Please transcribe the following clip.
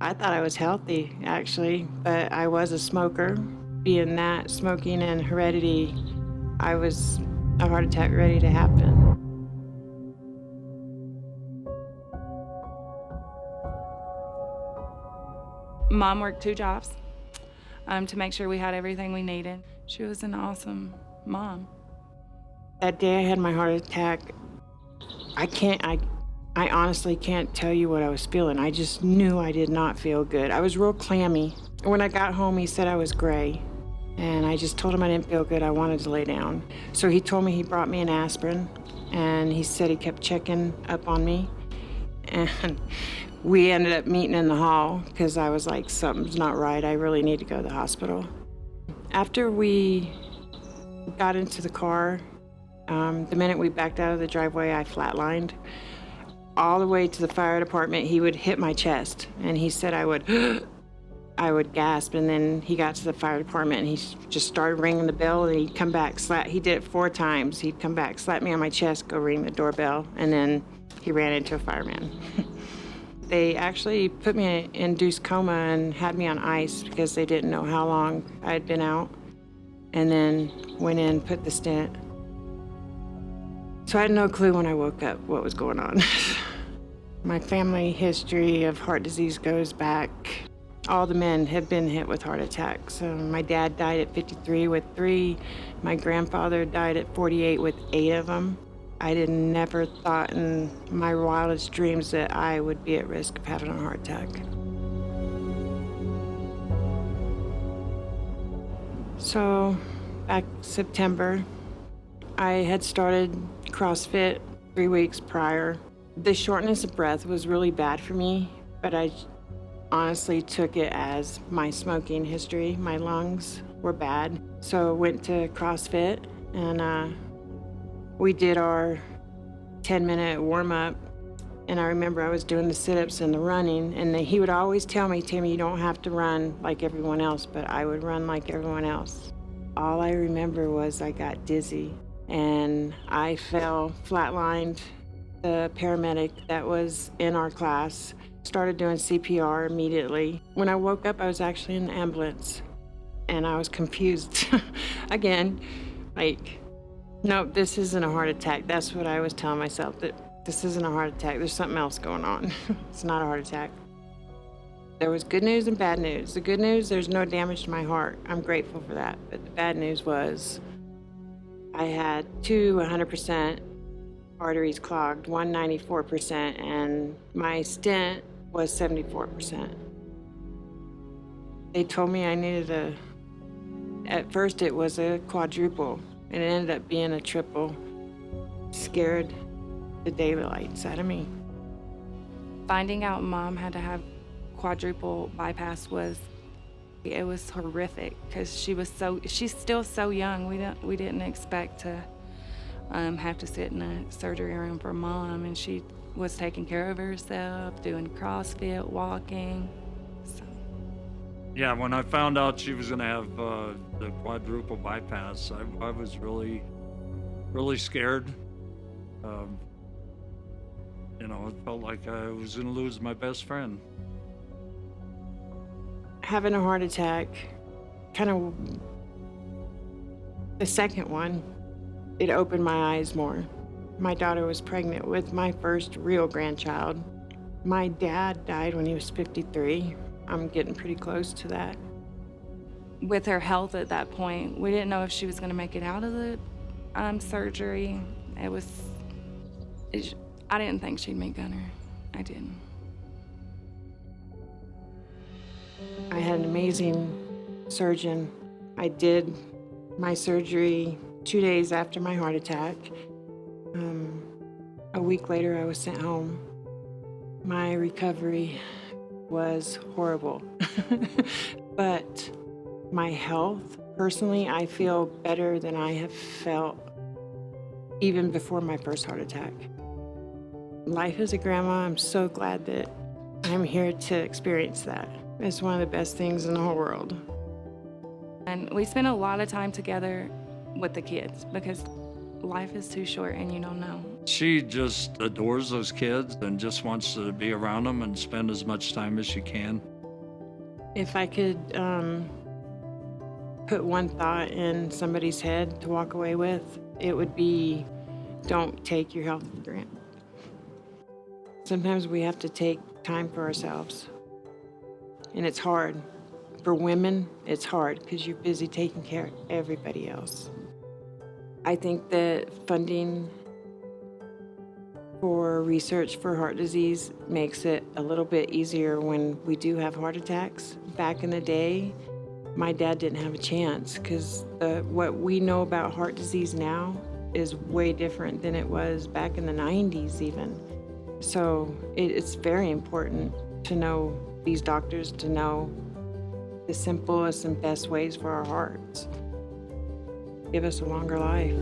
I thought I was healthy, actually, but I was a smoker. Being that, smoking and heredity, I was a heart attack ready to happen. Mom worked 2 jobs to make sure we had everything we needed. She was an awesome mom. That day I had my heart attack, I honestly can't tell you what I was feeling. I just knew I did not feel good. I was real clammy. When I got home, he said I was gray. And I just told him I didn't feel good. I wanted to lay down. So he told me he brought me an aspirin, and he said he kept checking up on me. And we ended up meeting in the hall because I was like, something's not right. I really need to go to the hospital. After we got into the car, the minute we backed out of the driveway, I flatlined. All the way to the fire department, he would hit my chest, and he said I would gasp, and then he got to the fire department, and he just started ringing the bell, and he'd come back, he did it 4 times. He'd come back, slap me on my chest, go ring the doorbell, and then he ran into a fireman. They actually put me in a induced coma and had me on ice because they didn't know how long I had been out, and then went in, put the stent. So I had no clue when I woke up what was going on. My family history of heart disease goes back. All the men have been hit with heart attacks. My dad died at 53 with 3. My grandfather died at 48 with 8 of them. I never thought in my wildest dreams that I would be at risk of having a heart attack. So back September, I had started CrossFit 3 weeks prior. The shortness of breath was really bad for me, but I honestly took it as my smoking history. My lungs were bad. So went to CrossFit, and we did our 10-minute warm-up. And I remember I was doing the sit-ups and the running, and he would always tell me, Tami, you don't have to run like everyone else, but I would run like everyone else. All I remember was I got dizzy, and I fell flatlined. The paramedic that was in our class started doing CPR immediately. When I woke up, I was actually in the ambulance, and I was confused. Again, like, nope, this isn't a heart attack. That's what I was telling myself, that this isn't a heart attack. There's something else going on. It's not a heart attack. There was good news and bad news. The good news, there's no damage to my heart. I'm grateful for that. But the bad news was I had 100% arteries clogged, 194%, and my stent was 74%. They told me I needed at first it was a quadruple, and it ended up being a triple. Scared the daylights out of me. Finding out Mom had to have quadruple bypass was horrific because she's still so young. We didn't expect to have to sit in a surgery room for Mom, and she was taking care of herself, doing CrossFit, walking. So. Yeah, when I found out she was gonna have the quadruple bypass, I was really, really scared. It felt like I was gonna lose my best friend. Having a heart attack, kind of the second one, it opened my eyes more. My daughter was pregnant with my first real grandchild. My dad died when he was 53. I'm getting pretty close to that. With her health at that point, we didn't know if she was going to make it out of the surgery. I didn't think she'd meet Gunner. I didn't. I had an amazing surgeon. I did my surgery 2 days after my heart attack. A week later, I was sent home. My recovery was horrible. But my health, personally, I feel better than I have felt even before my first heart attack. Life as a grandma, I'm so glad that I'm here to experience that. It's one of the best things in the whole world. And we spend a lot of time together with the kids because life is too short and you don't know. She just adores those kids and just wants to be around them and spend as much time as she can. If I could put one thought in somebody's head to walk away with, it would be, don't take your health for granted. Sometimes we have to take time for ourselves. And it's hard. For women, it's hard because you're busy taking care of everybody else. I think that funding for research for heart disease makes it a little bit easier when we do have heart attacks. Back in the day, my dad didn't have a chance because what we know about heart disease now is way different than it was back in the 90s even. So it's very important to know these doctors, to know the simplest and best ways for our hearts. Give us a longer life.